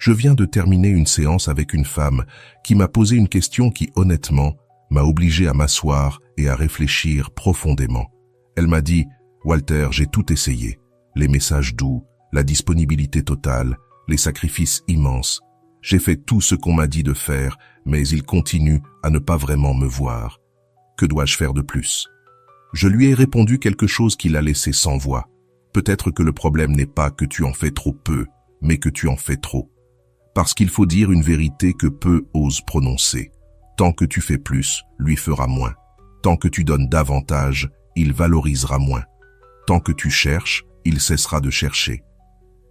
Je viens de terminer une séance avec une femme qui m'a posé une question qui, honnêtement, m'a obligé à m'asseoir et à réfléchir profondément. Elle m'a dit « Walter, j'ai tout essayé. Les messages doux, la disponibilité totale, les sacrifices immenses. J'ai fait tout ce qu'on m'a dit de faire, mais il continue à ne pas vraiment me voir. Que dois-je faire de plus ?» Je lui ai répondu quelque chose qui l'a laissé sans voix. Peut-être que le problème n'est pas que tu en fais trop peu, mais que tu en fais trop. Parce qu'il faut dire une vérité que peu osent prononcer. Tant que tu fais plus, lui fera moins. Tant que tu donnes davantage, il valorisera moins. Tant que tu cherches, il cessera de chercher.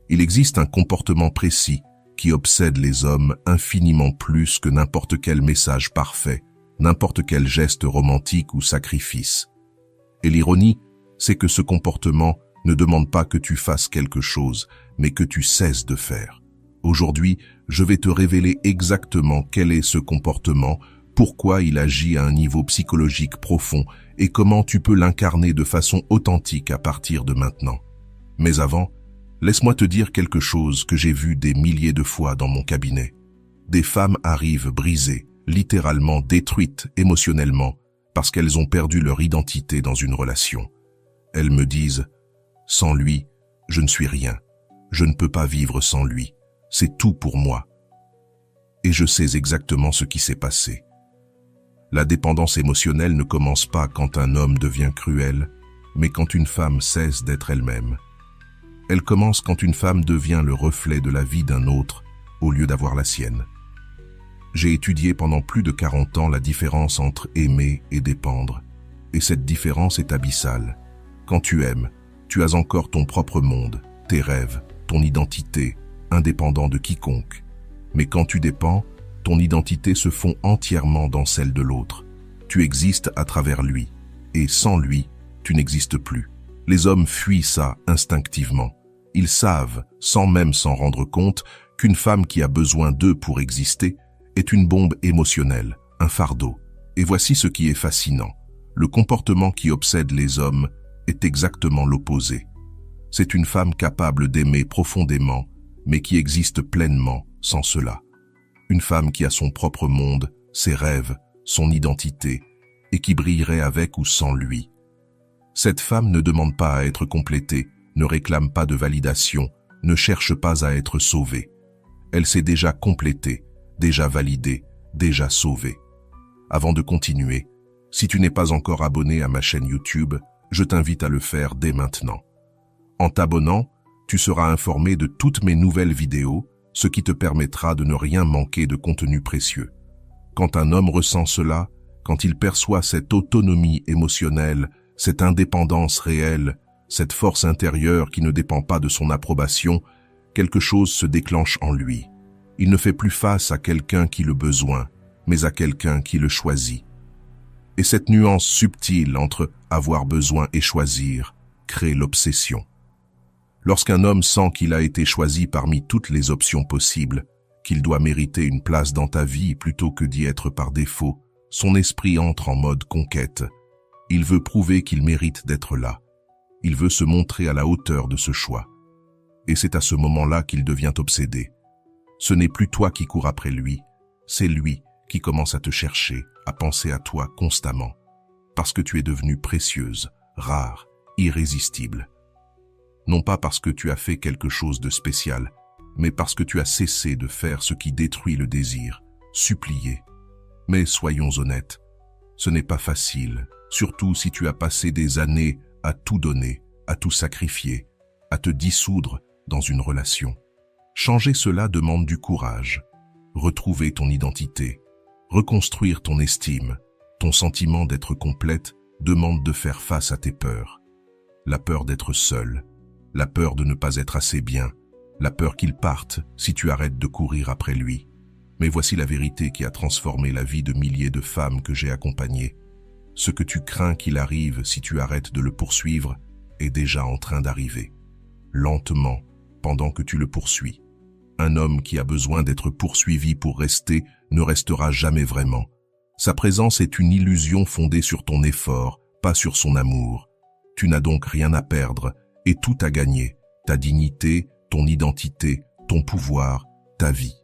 Il existe un comportement précis qui obsède les hommes infiniment plus que n'importe quel message parfait, n'importe quel geste romantique ou sacrifice. Et l'ironie, c'est que ce comportement ne demande pas que tu fasses quelque chose, mais que tu cesses de faire. Aujourd'hui, je vais te révéler exactement quel est ce comportement, pourquoi il agit à un niveau psychologique profond et comment tu peux l'incarner de façon authentique à partir de maintenant. Mais avant, laisse-moi te dire quelque chose que j'ai vu des milliers de fois dans mon cabinet. Des femmes arrivent brisées, littéralement détruites émotionnellement, parce qu'elles ont perdu leur identité dans une relation. Elles me disent « Sans lui, je ne suis rien. Je ne peux pas vivre sans lui. C'est tout pour moi. » Et je sais exactement ce qui s'est passé. La dépendance émotionnelle ne commence pas quand un homme devient cruel, mais quand une femme cesse d'être elle-même. Elle commence quand une femme devient le reflet de la vie d'un autre au lieu d'avoir la sienne. J'ai étudié pendant plus de 40 ans la différence entre aimer et dépendre, et cette différence est abyssale. Quand tu aimes, tu as encore ton propre monde, tes rêves, ton identité, indépendant de quiconque. Mais quand tu dépends, ton identité se fond entièrement dans celle de l'autre. Tu existes à travers lui, et sans lui, tu n'existes plus. Les hommes fuient ça instinctivement. Ils savent, sans même s'en rendre compte, qu'une femme qui a besoin d'eux pour exister est une bombe émotionnelle, un fardeau. Et voici ce qui est fascinant. Le comportement qui obsède les hommes est exactement l'opposé. C'est une femme capable d'aimer profondément, mais qui existe pleinement sans cela. Une femme qui a son propre monde, ses rêves, son identité, et qui brillerait avec ou sans lui. Cette femme ne demande pas à être complétée, ne réclame pas de validation, ne cherche pas à être sauvée. Elle s'est déjà complétée, déjà validée, déjà sauvée. Avant de continuer, si tu n'es pas encore abonné à ma chaîne YouTube, je t'invite à le faire dès maintenant. En t'abonnant, tu seras informé de toutes mes nouvelles vidéos, ce qui te permettra de ne rien manquer de contenu précieux. Quand un homme ressent cela, quand il perçoit cette autonomie émotionnelle, cette indépendance réelle, cette force intérieure qui ne dépend pas de son approbation, quelque chose se déclenche en lui. Il ne fait plus face à quelqu'un qui le besoin, mais à quelqu'un qui le choisit. Et cette nuance subtile entre avoir besoin et choisir crée l'obsession. Lorsqu'un homme sent qu'il a été choisi parmi toutes les options possibles, qu'il doit mériter une place dans ta vie plutôt que d'y être par défaut, son esprit entre en mode conquête. Il veut prouver qu'il mérite d'être là. Il veut se montrer à la hauteur de ce choix. Et c'est à ce moment-là qu'il devient obsédé. Ce n'est plus toi qui cours après lui, c'est lui qui commence à te chercher, à penser à toi constamment, parce que tu es devenue précieuse, rare, irrésistible. Non pas parce que tu as fait quelque chose de spécial, mais parce que tu as cessé de faire ce qui détruit le désir, supplier. Mais soyons honnêtes, ce n'est pas facile, surtout si tu as passé des années à tout donner, à tout sacrifier, à te dissoudre dans une relation. Changer cela demande du courage, retrouver ton identité, reconstruire ton estime, ton sentiment d'être complète demande de faire face à tes peurs. La peur d'être seule, la peur de ne pas être assez bien, la peur qu'il parte si tu arrêtes de courir après lui. Mais voici la vérité qui a transformé la vie de milliers de femmes que j'ai accompagnées. Ce que tu crains qu'il arrive si tu arrêtes de le poursuivre est déjà en train d'arriver. Lentement, pendant que tu le poursuis. Un homme qui a besoin d'être poursuivi pour rester ne restera jamais vraiment. Sa présence est une illusion fondée sur ton effort, pas sur son amour. Tu n'as donc rien à perdre et tout à gagner. Ta dignité, ton identité, ton pouvoir, ta vie.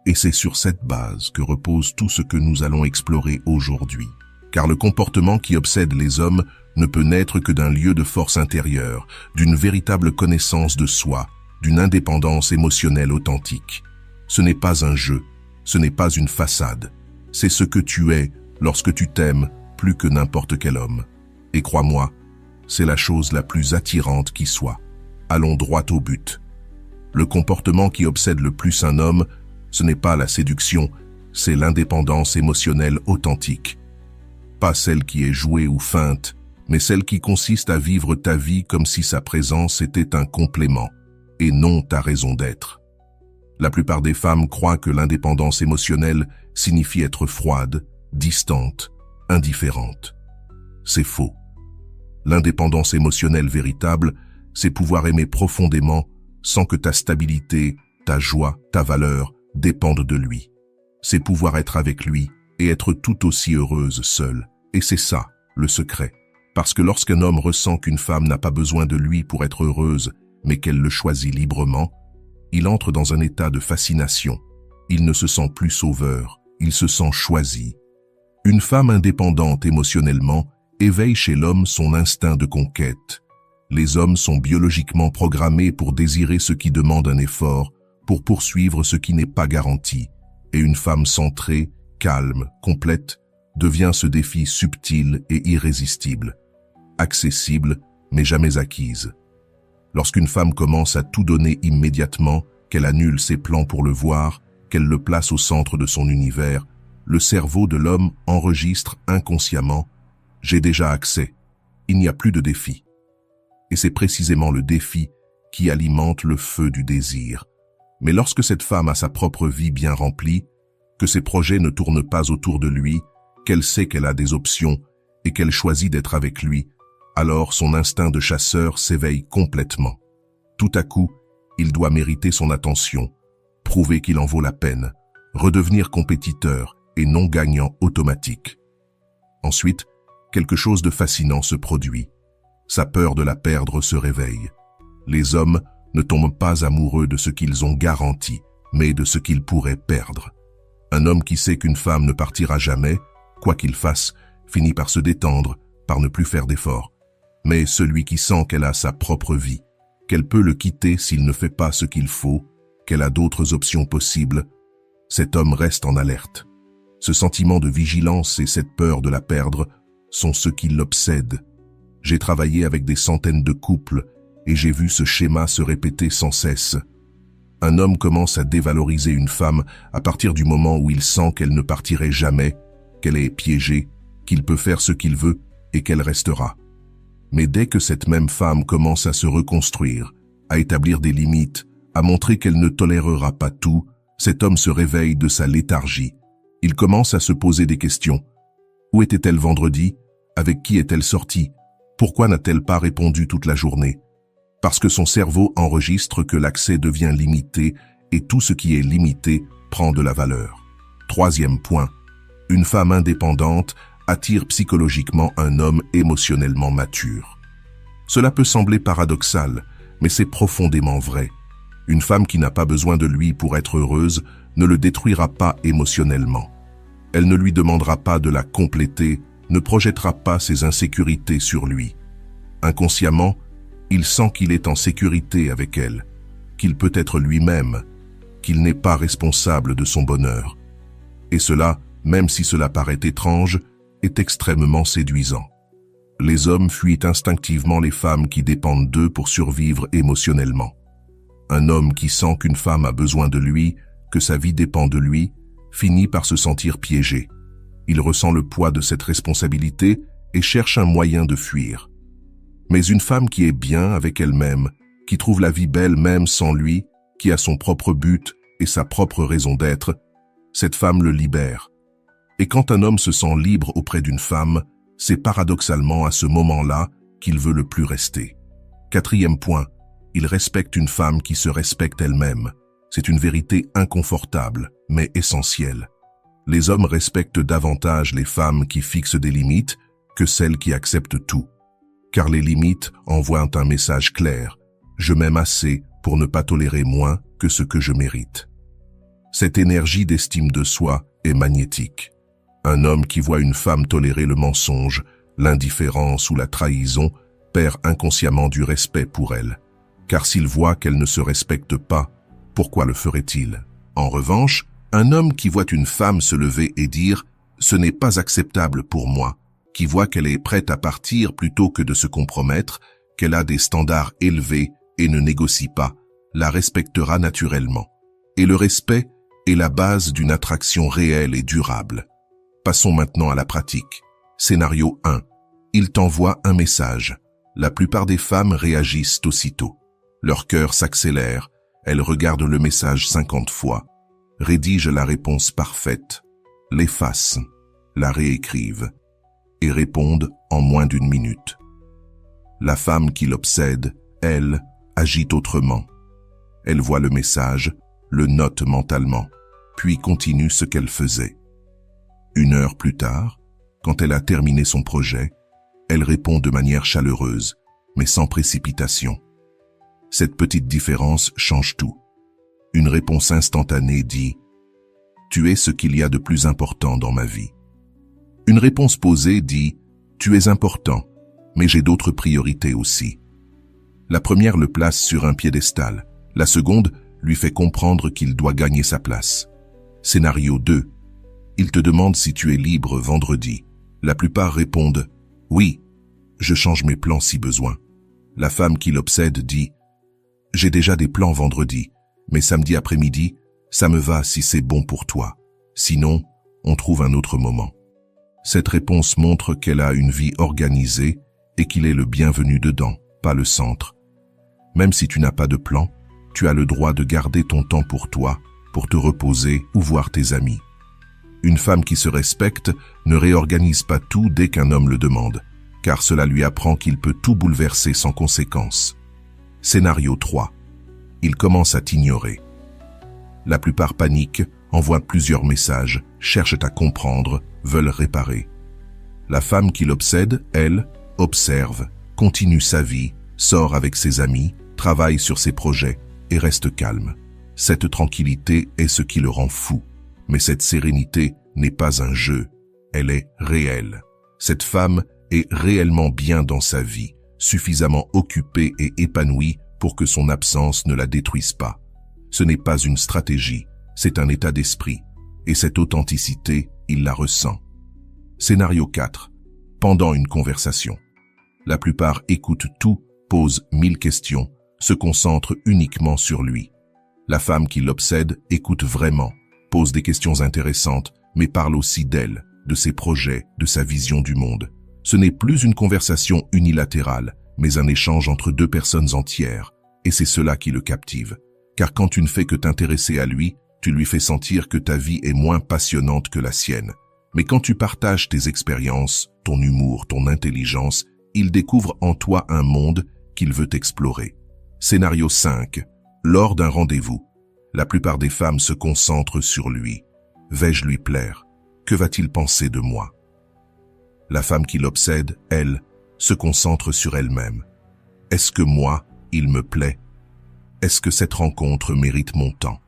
Et c'est sur cette base que repose tout ce que nous allons explorer aujourd'hui. Car le comportement qui obsède les hommes ne peut naître que d'un lieu de force intérieure, d'une véritable connaissance de soi, d'une indépendance émotionnelle authentique. Ce n'est pas un jeu, ce n'est pas une façade. C'est ce que tu es lorsque tu t'aimes plus que n'importe quel homme. Et crois-moi, c'est la chose la plus attirante qui soit. Allons droit au but. Le comportement qui obsède le plus un homme, ce n'est pas la séduction, c'est l'indépendance émotionnelle authentique. Pas celle qui est jouée ou feinte, mais celle qui consiste à vivre ta vie comme si sa présence était un complément, et non ta raison d'être. La plupart des femmes croient que l'indépendance émotionnelle signifie être froide, distante, indifférente. C'est faux. L'indépendance émotionnelle véritable, c'est pouvoir aimer profondément sans que ta stabilité, ta joie, ta valeur dépendent de lui. C'est pouvoir être avec lui et être tout aussi heureuse seule. Et c'est ça, le secret. Parce que lorsqu'un homme ressent qu'une femme n'a pas besoin de lui pour être heureuse, mais qu'elle le choisit librement, il entre dans un état de fascination. Il ne se sent plus sauveur, il se sent choisi. Une femme indépendante émotionnellement éveille chez l'homme son instinct de conquête. Les hommes sont biologiquement programmés pour désirer ce qui demande un effort, pour poursuivre ce qui n'est pas garanti. Et une femme centrée, calme, complète, devient ce défi subtil et irrésistible. Accessible, mais jamais acquise. Lorsqu'une femme commence à tout donner immédiatement, qu'elle annule ses plans pour le voir, qu'elle le place au centre de son univers, le cerveau de l'homme enregistre inconsciemment « J'ai déjà accès, il n'y a plus de défi ». Et c'est précisément le défi qui alimente le feu du désir. Mais lorsque cette femme a sa propre vie bien remplie, que ses projets ne tournent pas autour de lui, qu'elle sait qu'elle a des options et qu'elle choisit d'être avec lui, alors son instinct de chasseur s'éveille complètement. Tout à coup, il doit mériter son attention, prouver qu'il en vaut la peine, redevenir compétiteur et non gagnant automatique. Ensuite, quelque chose de fascinant se produit. Sa peur de la perdre se réveille. Les hommes ne tombent pas amoureux de ce qu'ils ont garanti, mais de ce qu'ils pourraient perdre. Un homme qui sait qu'une femme ne partira jamais, quoi qu'il fasse, finit par se détendre, par ne plus faire d'efforts. Mais celui qui sent qu'elle a sa propre vie, qu'elle peut le quitter s'il ne fait pas ce qu'il faut, qu'elle a d'autres options possibles, cet homme reste en alerte. Ce sentiment de vigilance et cette peur de la perdre sont ceux qui l'obsèdent. J'ai travaillé avec des centaines de couples et j'ai vu ce schéma se répéter sans cesse. Un homme commence à dévaloriser une femme à partir du moment où il sent qu'elle ne partirait jamais, qu'elle est piégée, qu'il peut faire ce qu'il veut et qu'elle restera. Mais dès que cette même femme commence à se reconstruire, à établir des limites, à montrer qu'elle ne tolérera pas tout, cet homme se réveille de sa léthargie. Il commence à se poser des questions. Où était-elle vendredi? Avec qui est-elle sortie? Pourquoi n'a-t-elle pas répondu toute la journée? Parce que son cerveau enregistre que l'accès devient limité et tout ce qui est limité prend de la valeur. Troisième point, une femme indépendante attire psychologiquement un homme émotionnellement mature. Cela peut sembler paradoxal, mais c'est profondément vrai. Une femme qui n'a pas besoin de lui pour être heureuse ne le détruira pas émotionnellement. Elle ne lui demandera pas de la compléter, ne projettera pas ses insécurités sur lui. Inconsciemment, il sent qu'il est en sécurité avec elle, qu'il peut être lui-même, qu'il n'est pas responsable de son bonheur. Et cela, même si cela paraît étrange, est extrêmement séduisant. Les hommes fuient instinctivement les femmes qui dépendent d'eux pour survivre émotionnellement. Un homme qui sent qu'une femme a besoin de lui, que sa vie dépend de lui, finit par se sentir piégé. Il ressent le poids de cette responsabilité et cherche un moyen de fuir. Mais une femme qui est bien avec elle-même, qui trouve la vie belle même sans lui, qui a son propre but et sa propre raison d'être, cette femme le libère. Et quand un homme se sent libre auprès d'une femme, c'est paradoxalement à ce moment-là qu'il veut le plus rester. Quatrième point, il respecte une femme qui se respecte elle-même. C'est une vérité inconfortable, mais essentielle. Les hommes respectent davantage les femmes qui fixent des limites que celles qui acceptent tout. Car les limites envoient un message clair. Je m'aime assez pour ne pas tolérer moins que ce que je mérite. Cette énergie d'estime de soi est magnétique. Un homme qui voit une femme tolérer le mensonge, l'indifférence ou la trahison perd inconsciemment du respect pour elle. Car s'il voit qu'elle ne se respecte pas, pourquoi le ferait-il? En revanche, un homme qui voit une femme se lever et dire « ce n'est pas acceptable pour moi », qui voit qu'elle est prête à partir plutôt que de se compromettre, qu'elle a des standards élevés et ne négocie pas, la respectera naturellement. Et le respect est la base d'une attraction réelle et durable. Passons maintenant à la pratique. Scénario 1. Il t'envoie un message. La plupart des femmes réagissent aussitôt. Leur cœur s'accélère, elles regardent le message 50 fois, rédigent la réponse parfaite, l'effacent, la réécrivent et répondent en moins d'une minute. La femme qui l'obsède, elle, agit autrement. Elle voit le message, le note mentalement, puis continue ce qu'elle faisait. 1 heure plus tard, quand elle a terminé son projet, elle répond de manière chaleureuse, mais sans précipitation. Cette petite différence change tout. Une réponse instantanée dit « Tu es ce qu'il y a de plus important dans ma vie ». Une réponse posée dit « Tu es important, mais j'ai d'autres priorités aussi ». La première le place sur un piédestal. La seconde lui fait comprendre qu'il doit gagner sa place. Scénario 2. Il te demande si tu es libre vendredi. La plupart répondent « Oui, je change mes plans si besoin ». La femme qui l'obsède dit « J'ai déjà des plans vendredi, mais samedi après-midi, ça me va si c'est bon pour toi. Sinon, on trouve un autre moment ». Cette réponse montre qu'elle a une vie organisée et qu'il est le bienvenu dedans, pas le centre. Même si tu n'as pas de plan, tu as le droit de garder ton temps pour toi, pour te reposer ou voir tes amis. Une femme qui se respecte ne réorganise pas tout dès qu'un homme le demande, car cela lui apprend qu'il peut tout bouleverser sans conséquence. Scénario 3. Il commence à t'ignorer. La plupart paniquent, envoient plusieurs messages, cherchent à comprendre, veulent réparer. La femme qui l'obsède, elle, observe, continue sa vie, sort avec ses amis, travaille sur ses projets et reste calme. Cette tranquillité est ce qui le rend fou. Mais cette sérénité n'est pas un jeu, elle est réelle. Cette femme est réellement bien dans sa vie, suffisamment occupée et épanouie pour que son absence ne la détruise pas. Ce n'est pas une stratégie, c'est un état d'esprit. Et cette authenticité, il la ressent. Scénario 4. Pendant une conversation. La plupart écoutent tout, posent 1000 questions, se concentrent uniquement sur lui. La femme qui l'obsède écoute vraiment, pose des questions intéressantes, mais parle aussi d'elle, de ses projets, de sa vision du monde. Ce n'est plus une conversation unilatérale, mais un échange entre deux personnes entières, et c'est cela qui le captive. Car quand tu ne fais que t'intéresser à lui, tu lui fais sentir que ta vie est moins passionnante que la sienne. Mais quand tu partages tes expériences, ton humour, ton intelligence, il découvre en toi un monde qu'il veut explorer. Scénario 5. Lors d'un rendez-vous, la plupart des femmes se concentrent sur lui. Vais-je lui plaire? Que va-t-il penser de moi? La femme qui l'obsède, elle, se concentre sur elle-même. Est-ce que moi, il me plaît? Est-ce que cette rencontre mérite mon temps?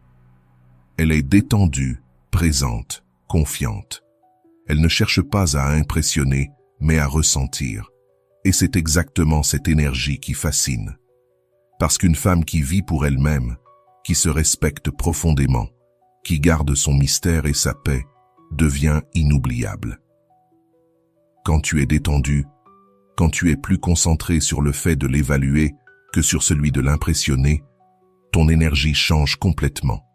Elle est détendue, présente, confiante. Elle ne cherche pas à impressionner, mais à ressentir. Et c'est exactement cette énergie qui fascine. Parce qu'une femme qui vit pour elle-même, qui se respecte profondément, qui garde son mystère et sa paix, devient inoubliable. Quand tu es détendu, quand tu es plus concentré sur le fait de l'évaluer que sur celui de l'impressionner, ton énergie change complètement.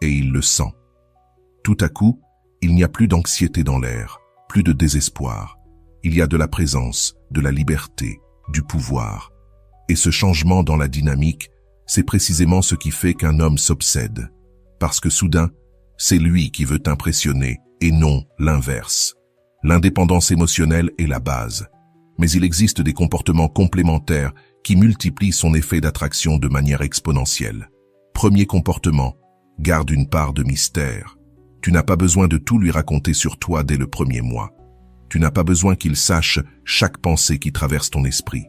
Et il le sent. Tout à coup, il n'y a plus d'anxiété dans l'air, plus de désespoir. Il y a de la présence, de la liberté, du pouvoir. Et ce changement dans la dynamique, c'est précisément ce qui fait qu'un homme s'obsède. Parce que soudain, c'est lui qui veut t'impressionner et non l'inverse. L'indépendance émotionnelle est la base. Mais il existe des comportements complémentaires qui multiplient son effet d'attraction de manière exponentielle. Premier comportement, garde une part de mystère. Tu n'as pas besoin de tout lui raconter sur toi dès le premier mois. Tu n'as pas besoin qu'il sache chaque pensée qui traverse ton esprit.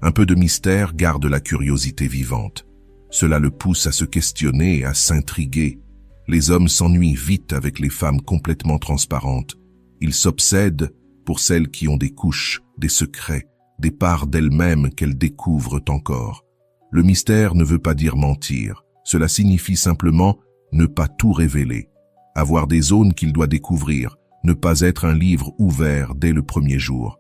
Un peu de mystère garde la curiosité vivante. Cela le pousse à se questionner et à s'intriguer. Les hommes s'ennuient vite avec les femmes complètement transparentes. Ils s'obsèdent pour celles qui ont des couches, des secrets, des parts d'elles-mêmes qu'elles découvrent encore. Le mystère ne veut pas dire mentir. Cela signifie simplement ne pas tout révéler, avoir des zones qu'il doit découvrir, ne pas être un livre ouvert dès le premier jour.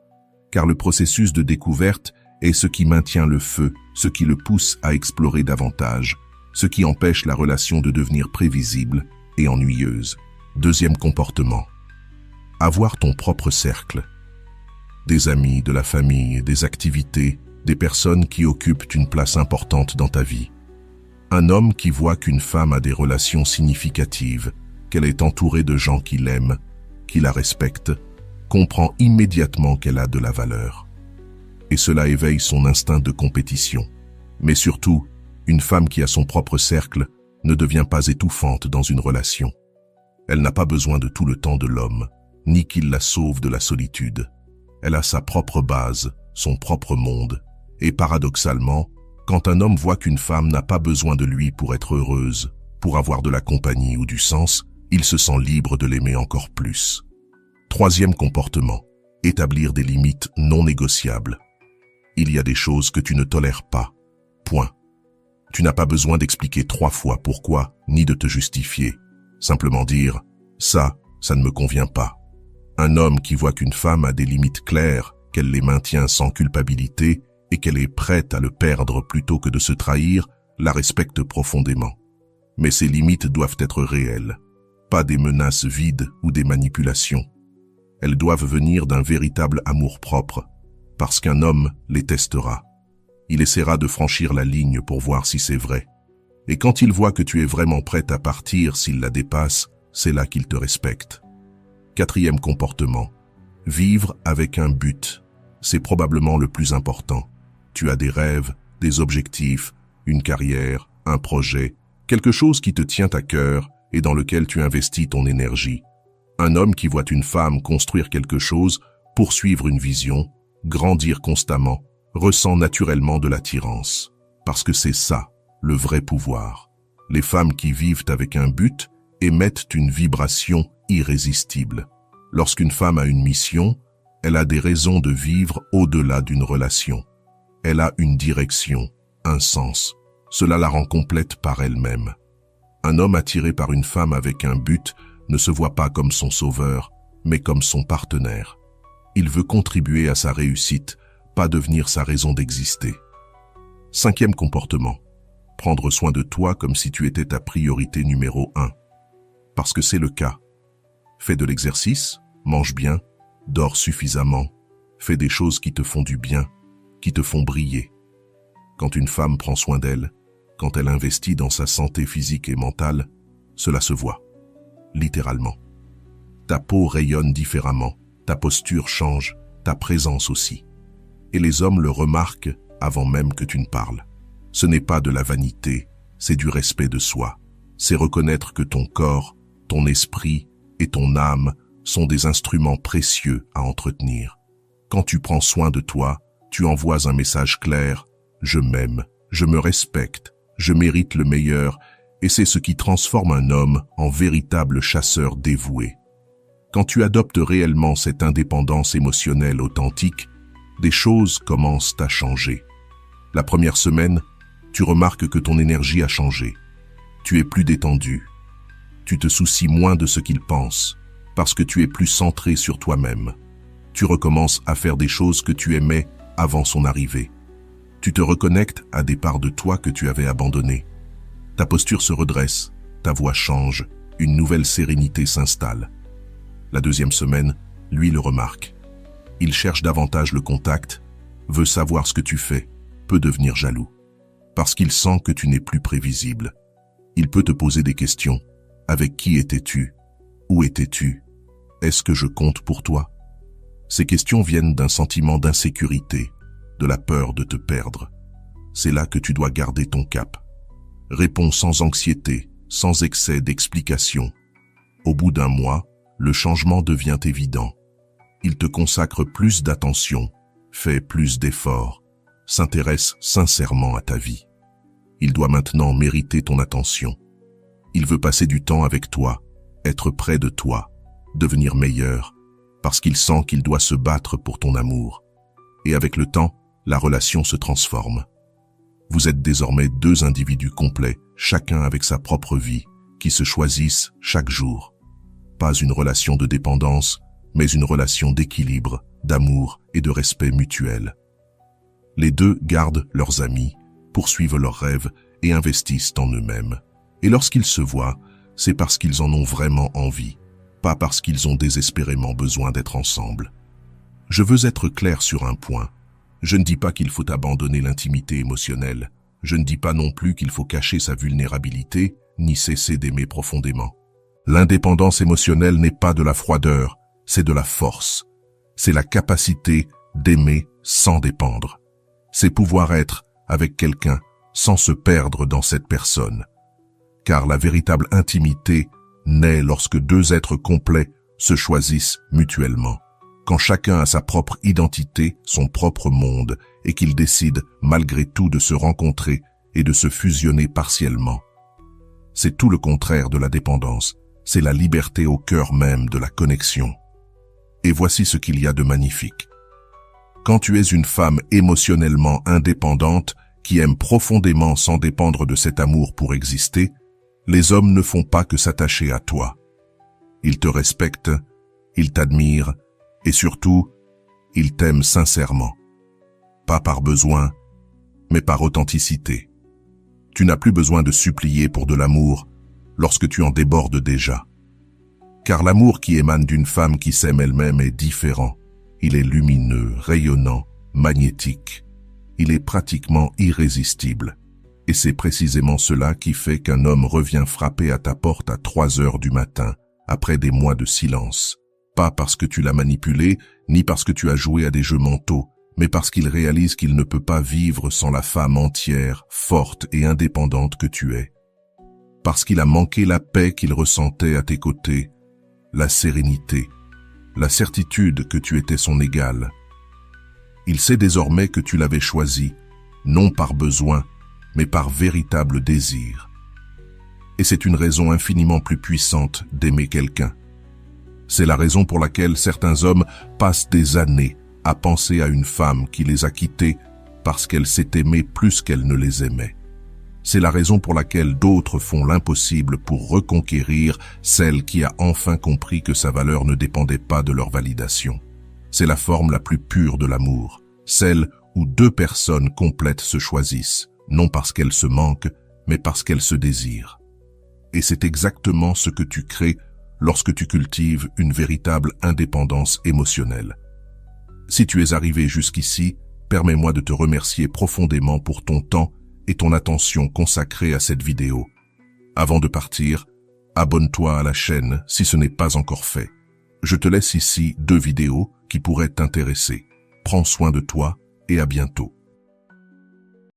Car le processus de découverte est ce qui maintient le feu, ce qui le pousse à explorer davantage, ce qui empêche la relation de devenir prévisible et ennuyeuse. Deuxième comportement. Avoir ton propre cercle. Des amis, de la famille, des activités, des personnes qui occupent une place importante dans ta vie. Un homme qui voit qu'une femme a des relations significatives, qu'elle est entourée de gens qui l'aiment, qui la respectent, comprend immédiatement qu'elle a de la valeur. Et cela éveille son instinct de compétition. Mais surtout, une femme qui a son propre cercle ne devient pas étouffante dans une relation. Elle n'a pas besoin de tout le temps de l'homme, ni qu'il la sauve de la solitude. Elle a sa propre base, son propre monde. Et paradoxalement, quand un homme voit qu'une femme n'a pas besoin de lui pour être heureuse, pour avoir de la compagnie ou du sens, il se sent libre de l'aimer encore plus. Troisième comportement. Établir des limites non négociables. Il y a des choses que tu ne tolères pas. Point. Tu n'as pas besoin d'expliquer 3 fois pourquoi, ni de te justifier. Simplement dire « ça ne me convient pas ». Un homme qui voit qu'une femme a des limites claires, qu'elle les maintient sans culpabilité et qu'elle est prête à le perdre plutôt que de se trahir, la respecte profondément. Mais ces limites doivent être réelles, pas des menaces vides ou des manipulations. Elles doivent venir d'un véritable amour-propre, parce qu'un homme les testera. Il essaiera de franchir la ligne pour voir si c'est vrai. Et quand il voit que tu es vraiment prête à partir s'il la dépasse, c'est là qu'il te respecte. Quatrième comportement. Vivre avec un but. C'est probablement le plus important. Tu as des rêves, des objectifs, une carrière, un projet, quelque chose qui te tient à cœur et dans lequel tu investis ton énergie. Un homme qui voit une femme construire quelque chose, poursuivre une vision, grandir constamment, ressent naturellement de l'attirance. Parce que c'est ça, le vrai pouvoir. Les femmes qui vivent avec un but émettent une vibration irrésistible. Lorsqu'une femme a une mission, elle a des raisons de vivre au-delà d'une relation. Elle a une direction, un sens. Cela la rend complète par elle-même. Un homme attiré par une femme avec un but ne se voit pas comme son sauveur, mais comme son partenaire. Il veut contribuer à sa réussite, pas devenir sa raison d'exister. Cinquième comportement. Prendre soin de toi comme si tu étais ta priorité numéro 1. Parce que c'est le cas. Fais de l'exercice, mange bien, dors suffisamment, fais des choses qui te font du bien, qui te font briller. Quand une femme prend soin d'elle, quand elle investit dans sa santé physique et mentale, cela se voit, littéralement. Ta peau rayonne différemment, ta posture change, ta présence aussi. Et les hommes le remarquent avant même que tu ne parles. Ce n'est pas de la vanité, c'est du respect de soi. C'est reconnaître que ton corps, ton esprit et ton âme sont des instruments précieux à entretenir. Quand tu prends soin de toi, tu envoies un message clair « Je m'aime, je me respecte, je mérite le meilleur » et c'est ce qui transforme un homme en véritable chasseur dévoué. Quand tu adoptes réellement cette indépendance émotionnelle authentique, des choses commencent à changer. La première semaine, tu remarques que ton énergie a changé. Tu es plus détendu. Tu te soucies moins de ce qu'ils pensent, parce que tu es plus centré sur toi-même. Tu recommences à faire des choses que tu aimais avant son arrivée. Tu te reconnectes à des parts de toi que tu avais abandonnées. Ta posture se redresse, ta voix change, une nouvelle sérénité s'installe. La deuxième semaine, lui le remarque. Il cherche davantage le contact, veut savoir ce que tu fais, peut devenir jaloux. Parce qu'il sent que tu n'es plus prévisible. Il peut te poser des questions. Avec qui étais-tu? Où étais-tu? Est-ce que je compte pour toi? Ces questions viennent d'un sentiment d'insécurité, de la peur de te perdre. C'est là que tu dois garder ton cap. Réponds sans anxiété, sans excès d'explication. Au bout d'un mois, le changement devient évident. Il te consacre plus d'attention, fait plus d'efforts, s'intéresse sincèrement à ta vie. Il doit maintenant mériter ton attention. Il veut passer du temps avec toi, être près de toi, devenir meilleur, parce qu'il sent qu'il doit se battre pour ton amour. Et avec le temps, la relation se transforme. Vous êtes désormais deux individus complets, chacun avec sa propre vie, qui se choisissent chaque jour. Pas une relation de dépendance, mais une relation d'équilibre, d'amour et de respect mutuel. Les deux gardent leurs amis, poursuivent leurs rêves et investissent en eux-mêmes. Et lorsqu'ils se voient, c'est parce qu'ils en ont vraiment envie, pas parce qu'ils ont désespérément besoin d'être ensemble. Je veux être clair sur un point. Je ne dis pas qu'il faut abandonner l'intimité émotionnelle. Je ne dis pas non plus qu'il faut cacher sa vulnérabilité, ni cesser d'aimer profondément. L'indépendance émotionnelle n'est pas de la froideur, c'est de la force. C'est la capacité d'aimer sans dépendre. C'est pouvoir être avec quelqu'un sans se perdre dans cette personne. Car la véritable intimité naît lorsque deux êtres complets se choisissent mutuellement. Quand chacun a sa propre identité, son propre monde, et qu'ils décident malgré tout de se rencontrer et de se fusionner partiellement. C'est tout le contraire de la dépendance, c'est la liberté au cœur même de la connexion. Et voici ce qu'il y a de magnifique. Quand tu es une femme émotionnellement indépendante, qui aime profondément sans dépendre de cet amour pour exister, les hommes ne font pas que s'attacher à toi. Ils te respectent, ils t'admirent, et surtout, ils t'aiment sincèrement. Pas par besoin, mais par authenticité. Tu n'as plus besoin de supplier pour de l'amour lorsque tu en débordes déjà. Car l'amour qui émane d'une femme qui s'aime elle-même est différent. Il est lumineux, rayonnant, magnétique. Il est pratiquement irrésistible. Et c'est précisément cela qui fait qu'un homme revient frapper à ta porte à 3 heures du matin, après des mois de silence. Pas parce que tu l'as manipulé, ni parce que tu as joué à des jeux mentaux, mais parce qu'il réalise qu'il ne peut pas vivre sans la femme entière, forte et indépendante que tu es. Parce qu'il a manqué la paix qu'il ressentait à tes côtés, la sérénité, la certitude que tu étais son égal. Il sait désormais que tu l'avais choisi, non par besoin, mais par véritable désir. Et c'est une raison infiniment plus puissante d'aimer quelqu'un. C'est la raison pour laquelle certains hommes passent des années à penser à une femme qui les a quittés parce qu'elle s'est aimée plus qu'elle ne les aimait. C'est la raison pour laquelle d'autres font l'impossible pour reconquérir celle qui a enfin compris que sa valeur ne dépendait pas de leur validation. C'est la forme la plus pure de l'amour, celle où deux personnes complètes se choisissent, non parce qu'elles se manquent, mais parce qu'elles se désirent. Et c'est exactement ce que tu crées lorsque tu cultives une véritable indépendance émotionnelle. Si tu es arrivé jusqu'ici, permets-moi de te remercier profondément pour ton temps et ton attention consacrée à cette vidéo. Avant de partir, abonne-toi à la chaîne si ce n'est pas encore fait. Je te laisse ici 2 vidéos qui pourraient t'intéresser. Prends soin de toi et à bientôt.